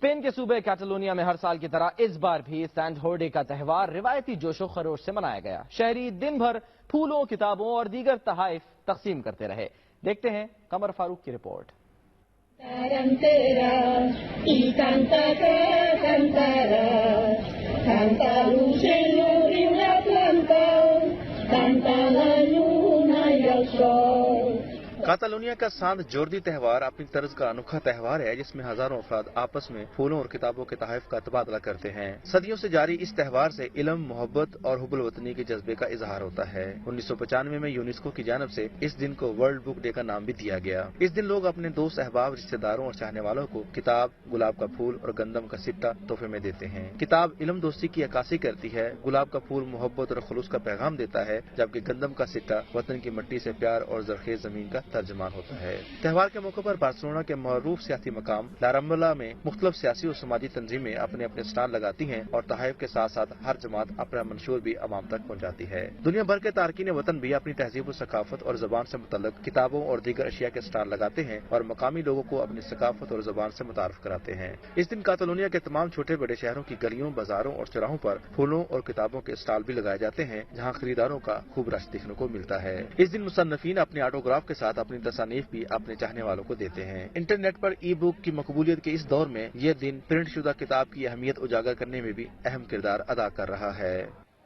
Spain के सूबे Catalonia में हर साल की तरह इस बार भी सैंट होर्डे का त्यौहार रिवायती जोशो खरोश से मनाया गया। शहरी दिन भर फूलों, किताबों और दीगर तोहफे तकसीम करते रहे। देखते हैं कमर फारूक की रिपोर्ट। कातालोनिया का सांत जोर्दी त्यौहार अपनी तर्ज का अनोखा त्यौहार है, जिसमें हजारों अफराद आपस में फूलों और किताबों के तोहफे का तबादला करते हैं। सदियों से जारी इस त्यौहार से इल्म, मोहब्बत और हुब्बुल वतनी के जज्बे का इजहार होता है। 1995 में यूनेस्को की जानिब से इस दिन को वर्ल्ड बुक डे का नाम भी दिया गया। इस दिन लोग अपने दोस्त, अहबाब, रिश्तेदारों और चाहने वालों को किताब, गुलाब का फूल और गंदम का सिट्टा तोहफे में देते हैं। किताब इल्म दोस्ती की अक्कासी करती है, गुलाब का फूल मोहब्बत और खुलूस का पैगाम देता है, जबकि गंदम का सिट्टा वतन की मिट्टी से प्यार और जरखेज जमीन का तर्जमान होता है। त्यौहार के मौके पर बार्सिलोना के मरूफ सियासी मकाम ला रंबला में मुख्तलिफ सियासी और समाजी तंजीमें अपने अपने स्टॉल लगाती हैं और तोहफे के साथ साथ हर जमात अपना मंशूर भी अवाम तक पहुंचाती है। दुनिया भर के तारकीन वतन भी अपनी तहजीब और सकाफत और जबान से मुतल्लिक किताबों और दीगर अशिया के स्टॉल लगाते हैं और मकामी लोगों को अपनी सकाफत और जबान से मुतारफ कराते हैं। इस दिन कातालोनिया के तमाम छोटे बड़े शहरों की गलियों, बाजारों और चौराहों पर फूलों और किताबों के स्टॉल भी लगाए जाते हैं, जहाँ खरीदारों का खूब रश देखने को मिलता है। इस दिन मुसन्निफीन अपने ऑटोग्राफ के साथ अपनी तसानीफ भी अपने चाहने वालों को देते हैं। इंटरनेट पर ई बुक की मकबूलियत के इस दौर में यह दिन प्रिंट शुदा किताब की अहमियत उजागर करने में भी अहम किरदार अदा कर रहा है।